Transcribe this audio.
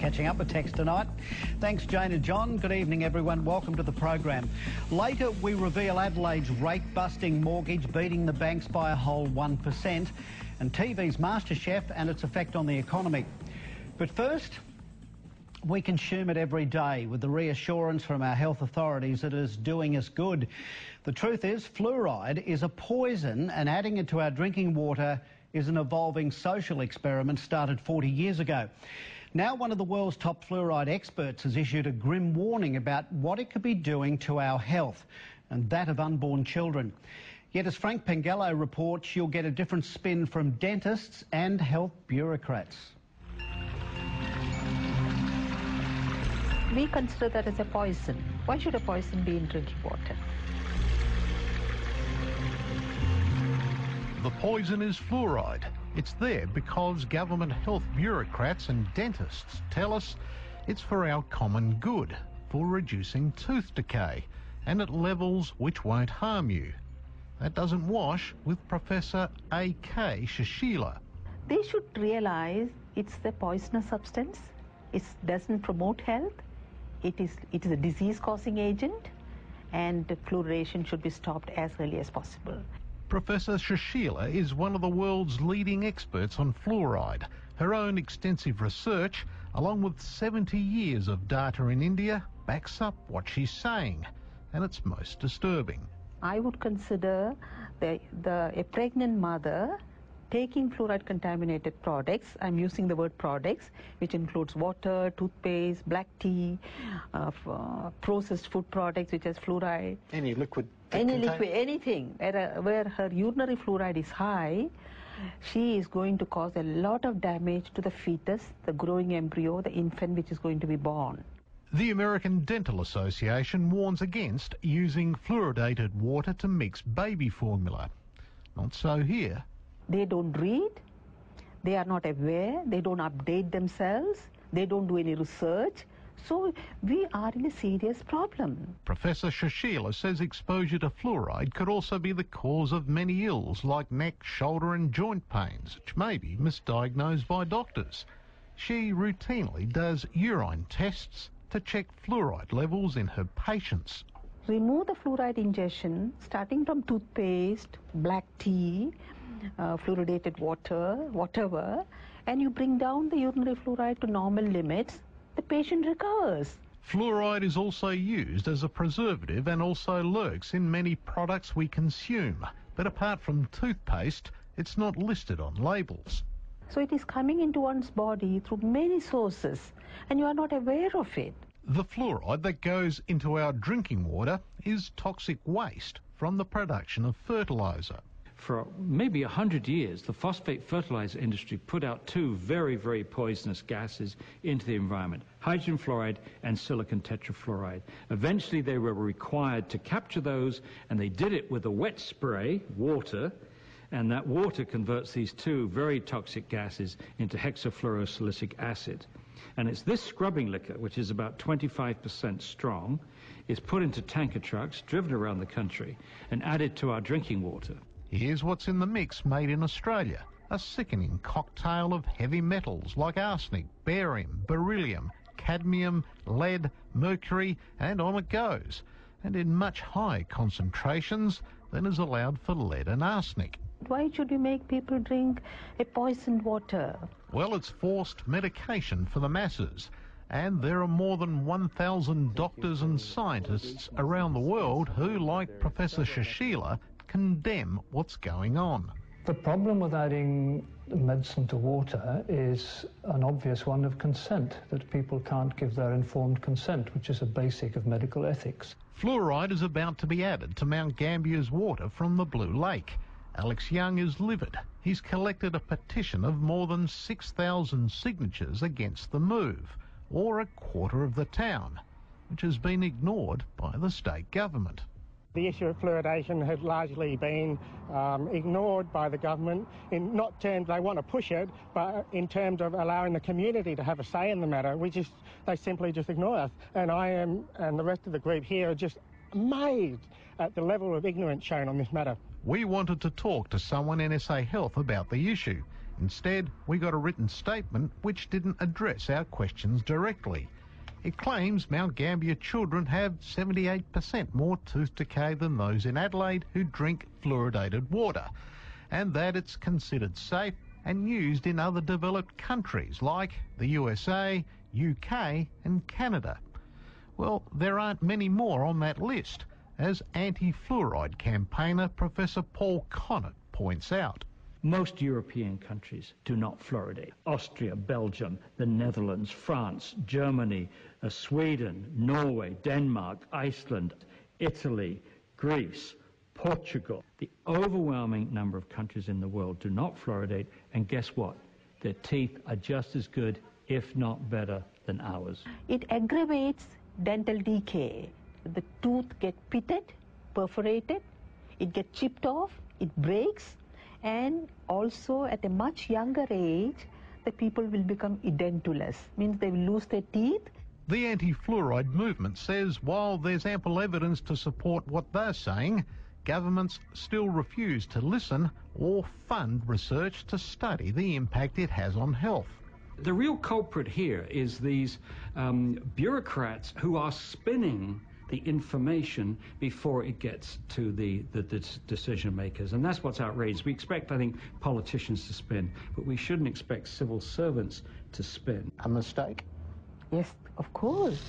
catching up with text tonight. Thanks, Jane and John. Good evening, everyone. Welcome to the program. Later, we reveal Adelaide's rate-busting mortgage beating the banks by a whole 1%, and TV's MasterChef and its effect on the economy. But first, we consume it every day with the reassurance from our health authorities that it is doing us good. The truth is, fluoride is a poison, and adding it to our drinking water is an evolving social experiment started 40 years ago. Now one of the world's top fluoride experts has issued a grim warning about what it could be doing to our health and that of unborn children. Yet as Frank Pengello reports, you'll get a different spin from dentists and health bureaucrats. We consider that as a poison. Why should a poison be in drinking water? The poison is fluoride. It's there because government health bureaucrats and dentists tell us it's for our common good, for reducing tooth decay, and at levels which won't harm you. That doesn't wash with Professor A.K. Shashila. They should realise it's a poisonous substance. It doesn't promote health. It is a disease-causing agent, and fluoridation should be stopped as early as possible. Professor Shashila is one of the world's leading experts on fluoride. Her own extensive research, along with 70 years of data in India, backs up what she's saying, and it's most disturbing. I would consider a pregnant mother taking fluoride-contaminated products, I'm using the word products, which includes water, toothpaste, black tea, processed food products which has fluoride. Any liquid? Anything. Where her urinary fluoride is high, she is going to cause a lot of damage to the fetus, the growing embryo, the infant which is going to be born. The American Dental Association warns against using fluoridated water to mix baby formula. Not so here. They don't read, they are not aware, they don't update themselves, they don't do any research. So we are in a serious problem. Professor Shashila says exposure to fluoride could also be the cause of many ills like neck, shoulder and joint pains, which may be misdiagnosed by doctors. She routinely does urine tests to check fluoride levels in her patients. Remove the fluoride ingestion, starting from toothpaste, black tea, fluoridated water, whatever, and you bring down the urinary fluoride to normal limits, the patient recovers. Fluoride is also used as a preservative and also lurks in many products we consume. But apart from toothpaste, it's not listed on labels. So it is coming into one's body through many sources, and you are not aware of it. The fluoride that goes into our drinking water is toxic waste from the production of fertiliser. For maybe 100 years, the phosphate fertilizer industry put out two very, very poisonous gases into the environment, hydrogen fluoride and silicon tetrafluoride. Eventually, they were required to capture those, and they did it with a wet spray, water, and that water converts these two very toxic gases into hexafluorosilicic acid. And it's this scrubbing liquor, which is about 25% strong, is put into tanker trucks, driven around the country, and added to our drinking water. Here's what's in the mix made in Australia, a sickening cocktail of heavy metals like arsenic, barium, beryllium, cadmium, lead, mercury, and on it goes, and in much higher concentrations than is allowed for lead and arsenic. Why should we make people drink a poisoned water? Well, it's forced medication for the masses, and there are more than 1,000 doctors and scientists around the world who, like Professor Shashila, condemn what's going on. The problem with adding medicine to water is an obvious one of consent, that people can't give their informed consent, which is a basic of medical ethics. Fluoride is about to be added to Mount Gambier's water from the Blue Lake. Alex Young is livid. He's collected a petition of more than 6,000 signatures against the move, or a quarter of the town, which has been ignored by the state government. The issue of fluoridation has largely been ignored by the government in not terms they want to push it, but in terms of allowing the community to have a say in the matter. They simply just ignore us. And I am, and the rest of the group here, are just amazed at the level of ignorance shown on this matter. We wanted to talk to someone in SA Health about the issue, Instead, we got a written statement which didn't address our questions directly. It claims Mount Gambier children have 78% more tooth decay than those in Adelaide who drink fluoridated water, and that it's considered safe and used in other developed countries like the USA, UK and Canada. Well, there aren't many more on that list, as anti-fluoride campaigner Professor Paul Connett points out. Most European countries do not fluoridate. Austria, Belgium, the Netherlands, France, Germany, Sweden, Norway, Denmark, Iceland, Italy, Greece, Portugal. The overwhelming number of countries in the world do not fluoridate, and guess what? Their teeth are just as good, if not better, than ours. It aggravates dental decay. The tooth gets pitted, perforated, it gets chipped off, it breaks, and also at a much younger age, the people will become edentulous, means they will lose their teeth. The anti-fluoride movement says while there's ample evidence to support what they're saying, governments still refuse to listen or fund research to study the impact it has on health. The real culprit here is these bureaucrats who are spinning the information before it gets to the decision makers, and that's what's outrageous. We expect, I think, politicians to spin, but we shouldn't expect civil servants to spin. A mistake? Yes, of course.